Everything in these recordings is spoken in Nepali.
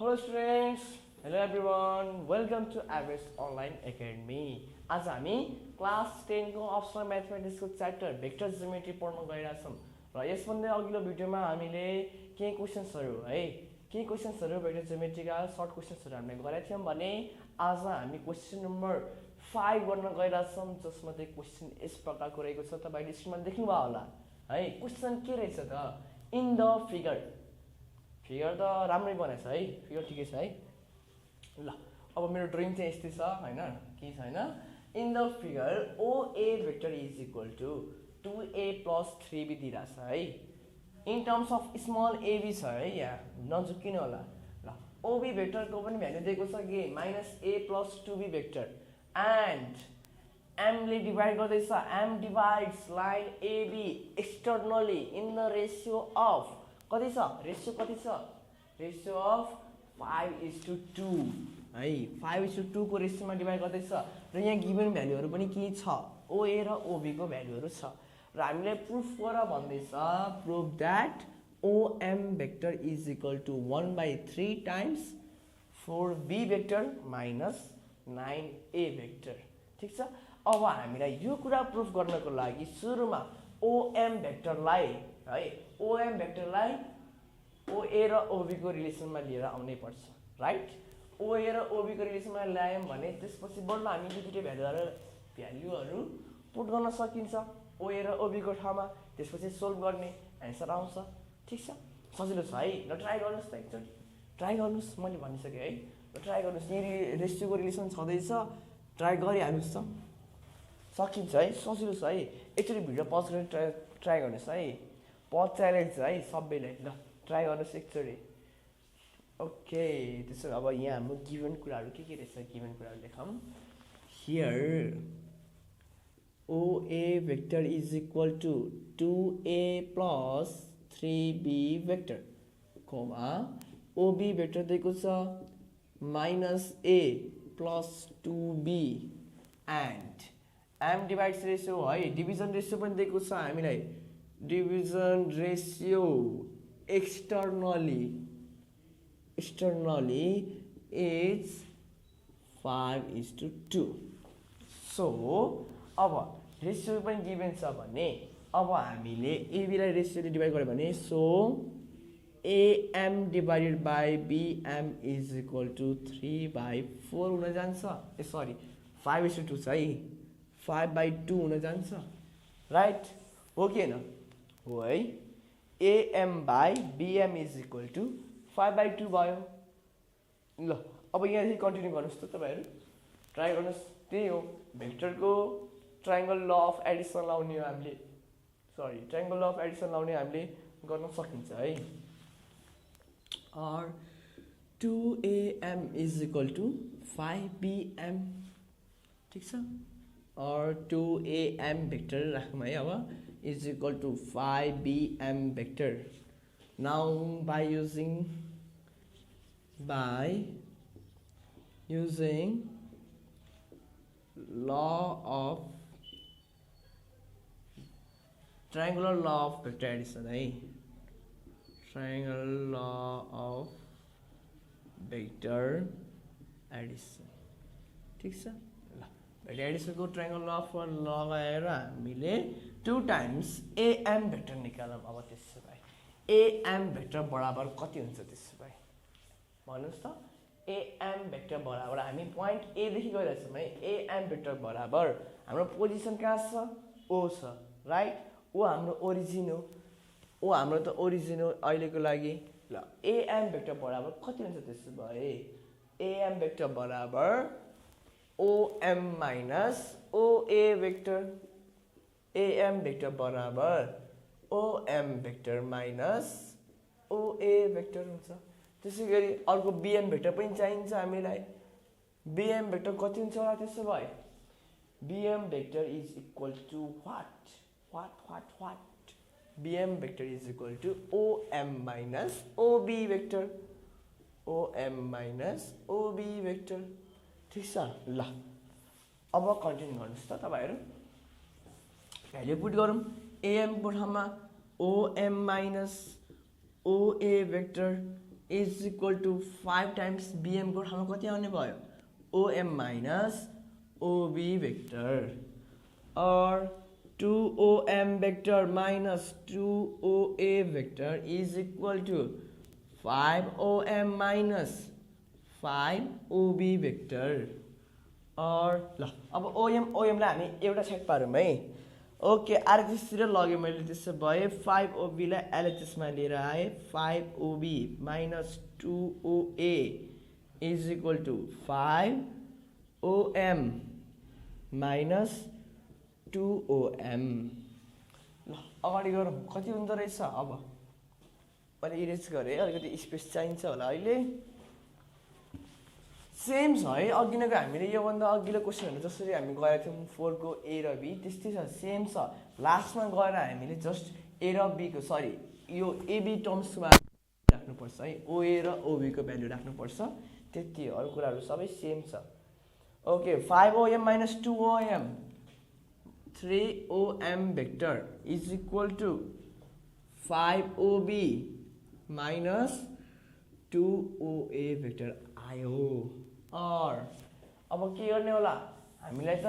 Hello students, hello everyone, welcome to Average Online Academy. आज हामी क्लास 10 को अप्सनल म्याथमेटिक्स को च्याप्टर भेक्टर जियोमेट्री पढ्न गइरहेछौं र यसभन्दा अघिल्लो भिडियोमा हामीले के क्वेशन्सहरु भेक्टर जियोमेट्रीका सर्ट क्वेशन्सहरु हामीले गरेका थियौं भने आज हामी क्वेशन नम्बर 5 गर्न गइरहेछौं जसमा चाहिँ क्वेशन यस प्रकारको रहेको छ। तपाईले स्क्रिनमा देख्नुभयो होला है। क्वेशन के रहेछ त इन द फिगर त राम्रै बनाएछ है, फिगर ठिकै छ है। ल अब मेरो ड्रइङ चाहिँ यस्तै छ हैन, के छैन। In the figure OA vector is equal to 2A + 3B दिइराछ है। In terms of small AB छ है, यहाँ नझुकिनु होला। ल OB वेक्टरको पनि भ्यालु दिएको छ के -A + 2B vector and M ले डिभाइड गर्दैछ। M divides line AB externally in the ratio of कति छ, रेशियो कति छ, रेशियो अफ 5:2 है। 5:2 को रेशियोमा डिभाइड गर्दैछ र यहाँ गिभन भ्यालुहरु पनि के छ, OA र OB को भ्यालुहरु छ र हामीले प्रुफ गर भन्दैछ। Proof that OM vector is equal to 1/3 times 4B vector minus 9A vector. ठीक छ। अब हामीलाई यो कुरा प्रुफ गर्नको लागि सुरुमा OM वेक्टरलाई है, OM भेक्टरलाई OA र OB को रिलेसनमा लिएर आउनै पर्छ, राइट। OA र OB को रिलेसनमा ल्यायौं भने त्यसपछि बल्ल हामी दुईटै भ्यालुहरु पुट गर्न सकिन्छ OA र OB को ठाउँमा। त्यसपछि सोल्भ गर्ने आन्सर आउँछ। ठीक छ, सजिलो छ है। ल ट्राई गर्नुस् त, एकचोटी ट्राई गर्नुस्, मैले भनिसके है। ल ट्राई गर्नुस्, यहाँ रेशियोको रिलेसन छँदैछ, ट्राई गरिहाल्नुस् त, सकिन्छ है, सजिलो छ है। एकचोटी भिडियो पज गरेर ट्राई गर्नुस् है। पज च्यालेन्ज है सबैलाई। ल ट्राई गर्नुस् एकचोटी। ओके, त्यसो अब यहाँ हाम्रो गिभन कुराहरु के रहेछ, गिभन कुराहरु लेखौं। Here OA vector is equal to 2A + 3B vector comma OB vector दिएको छ -A + 2B and M divides ratio है, डिभिजन रेशियो पनि दिएको छ हामीलाई। Division ratio externally is 5:2। So अब रेशियो पनि गिभन छ भने अब हामीले AB लाई रेशियोले डिभाइड गर्यो भने so AM divided by BM is equal to 3/4 हुन जान्छ। ए सरी 5:2 छ है, 5/2 हुन जान्छ, राइट हो कि हैन, हो है। AM by BM is equal to 5/2 भयो। ल अब यहाँ चाहिँ कन्टिन्यू गर्नुस् त, तपाईहरु ट्राई गर्नुस्। त्यही हो, भेक्टरको ट्रायंगल ल अफ एडिसन लाउने हो हामीले, sorry triangle law of Edison लाउने हामीले गर्न सकिन्छ है। और 2AM is equal to 5BM। ठीक छ। और 2AM वेक्टर राखौँ है अब is equal to 5BM vector. Now by using law of triangular law of vector addition है, triangular law of vector addition। ठीक छ। भेक्टर एडिसन को ट्रायंगल ल अफ लगाएर हामीले 2 टाइम्स AM भेक्टर निकालौं। अब त्यसो भए AM भेक्टर बराबर कति हुन्छ, त्यसो भए भन्नुस् त। AM भेक्टर बराबर हामी पोइन्ट A देखि गइरहेछौं है। AM भेक्टर बराबर हाम्रो पोजिसन कहाँ छ, O छ, राइट। O हाम्रो ओरिजिन हो, O हाम्रो त ओरिजिन हो अहिलेको लागि। ल AM भेक्टर बराबर कति हुन्छ, त्यसो भए AM भेक्टर बराबर OM minus OA vector. AM vector बराबर OM vector minus OA vector हुन्छ। त्यसैगरी अर्को BM वेक्टर पनि चाहिन्छ हामीलाई। BM वेक्टर कति हुन्छ होला, त्यसो भए BM vector is equal to what, BM vector is equal to OM minus OB vector, OM minus OB vector. ठीक छ। ल अब कन्टिन्यू गर्नुस् त तपाईहरु, भ्यालु पुट गरौँ। AM को ठाउँमा OM minus OA vector is equal to 5 times bm को ठाउँमा कति आउने भयो om minus ob vector or 2om vector minus 2oa vector is equal to 5om minus 5ob vector or ल अब om लाई हामी एउटा साइड पारौँ है ओके आरएचएसतिर लग्यो मैले त्यसो भए 5ob लाई एलएचएसमा लिएर आए 5ob minus 2oa is equal to 5om minus 2om ल अगाडि गरौँ कति हुँदो रहेछ अब मैले इरेज गरेँ अलिकति स्पेस चाहिन्छ होला अहिले सेम छ है अघिनको हामीले योभन्दा अघिल्लो क्वेसनहरू जसरी हामी गरेका थियौँ 4 को ए र बी त्यस्तै छ सेम छ लास्टमा गएर हामीले जस्ट ए र बी को सरी यो एबी टर्म्समा राख्नुपर्छ है ओए र ओबी को भ्यालु राख्नुपर्छ त्यति हो अरू कुराहरू सबै सेम छ okay 5om minus 2om 3om vector is equal to 5ob minus 2oa vector आयो और अब के गर्ने होला हामीलाई त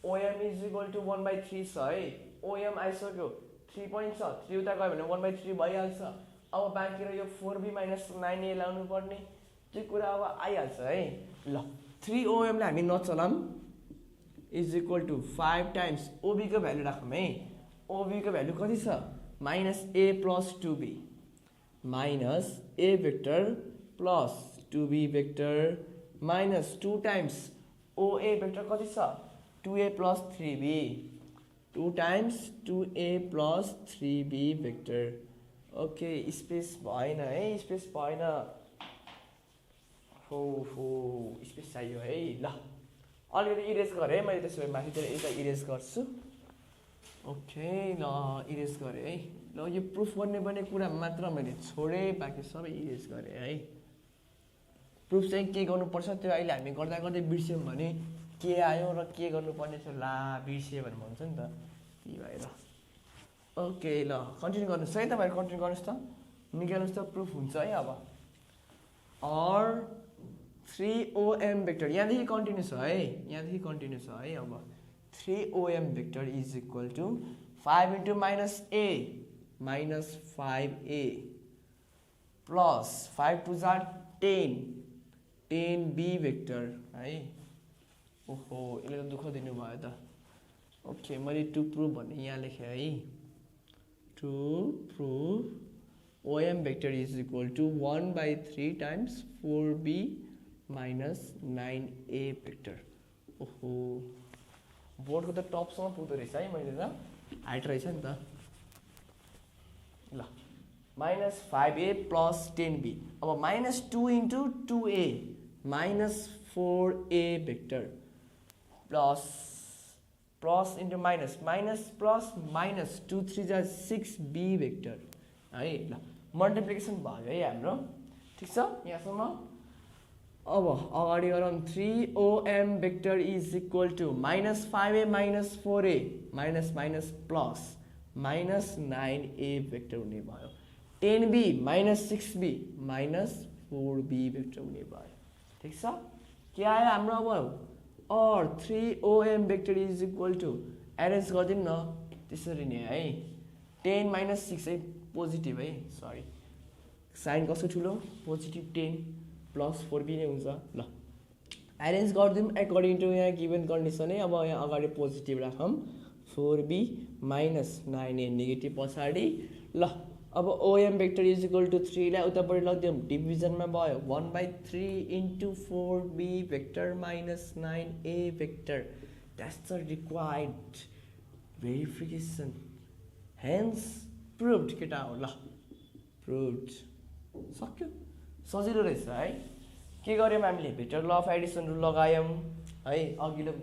om is equal to 1/3 छ है om आइसक्यो 3 point छ 3 उता गयो भने 1/3 भइहाल्छ अब बाँकी रह्यो 4b minus 9a लाउनु पर्ने त्यो कुरा अब आइहाल्छ है ल 3om लाई हामी नचलाम is equal to 5 times ob को भ्यालु राखौँ है ob को भ्यालु कति छ minus a plus 2b minus a vector plus 2b vector minus 2 times oa vector कति छ 2a plus 3b 2 times 2a plus 3b vector okay space भएन है स्पेस भएन हो स्पेस चाहियो है ल अलिकति इरेज गरेँ मैले त्यसो भए माथितिर यता इरेज गर्छु ओके ल इरेज गरेँ है ल यो प्रुफ गर्ने पनि कुरा मात्र मैले छोडेँ बाँकी सबै इरेज गरेँ है प्रुफ चाहिँ के गर्नुपर्छ त्यो अहिले हामी गर्दा गर्दै बिर्स्यौँ भने के आयो र के गर्नुपर्ने छ ला बिर्सियो भने भन्छ नि त त्यही भएर ओके ल कन्टिन्यू गर्नुहोस् है तपाईँहरू कन्टिन्यू गर्नुहोस् त निकाल्नुहोस् त प्रुफ हुन्छ है अब और 3om vector यहाँदेखि कन्टिन्यू छ है यहाँदेखि कन्टिन्यू छ है अब 3om vector is equal to 5 into minus a minus 5a plus 5 to 10 10b vector है ओहो यसले त दुःख दिनु भयो त ओके मैले टु प्रुभ भन्ने यहाँ लेखेँ है to prove om vector is equal to 1/3 times 4b minus 9a vector ओहो बोर्डको त टपसम्म पुग्दो रहेछ है मैले त हाइट रहेछ नि त ल minus 5a plus 10b अब minus 2 into 2a minus 4a vector plus into minus plus minus 2 3 जा 6b vector है ल मल्टिप्लिकेसन भयो है हाम्रो ठीक छ यहाँसम्म अब अगाडि गरौँ 3om vector is equal to minus 5a minus 4a minus minus plus minus 9a vector हुने भयो 10b minus 6b minus 4b vector हुने भयो ठीक छ के आयो हाम्रो अब और 3om vector is equal to arrange गरिदिनु न त्यसरी नै है 10 minus 6 है पोजिटिभ है सरी साइन कसो ठुलो पोजिटिभ 10 प्लस 4b नै हुन्छ ल एरेन्ज गरिदिउँ एकर्डिङ टु यहाँ गिभन कन्डिसन है अब यहाँ अगाडि पोजिटिभ राखौँ 4b minus 9a नेगेटिभ पछाडि ल अब om vector is equal to 3 लाई उतापट्टि लगिदिउँ डिभिजनमा भयो 1/3 into 4b vector minus 9a vector that's the required verification hence proved केटा हो ल proved सक्यो सजिलो रहेछ है के गर्यौँ हामीले vector law of Edison rule लगायौँ है अघिल्लो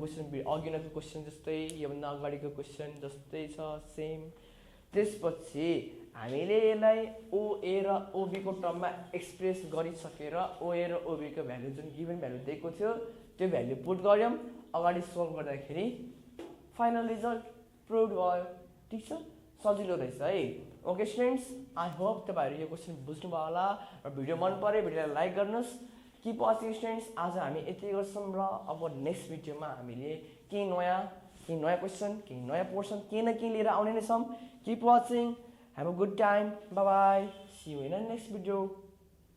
क्वेसन जस्तै योभन्दा अगाडिको क्वेसन जस्तै छ सेम त्यसपछि हामीले यसलाई ओए र ओबी को टर्ममा एक्सप्रेस गरिसकेर ओए र ओबी को भ्यालु जुन गिभन भ्यालु दिएको थियो त्यो भ्यालु पुट गर्यौँ अगाडि सोल्भ गर्दाखेरि फाइनल रिजल्ट प्रुभ भयो ठीक छ सजिलो रहेछ है ओके स्टुडेन्ट्स, आई होप तपाईँहरू यो क्वेसन बुझ्नुभयो होला र भिडियो मन पऱ्यो भिडियोलाई लाइक गर्नुहोस्। Keep watching students. आज हामी यति गर्छौँ र अब नेक्स्ट भिडियोमा हामीले केही नयाँ क्वेसन केही नयाँ पोर्सन केही न केही लिएर आउने नै छौँ। Keep watching, have a good time, bye bye, see you in next video.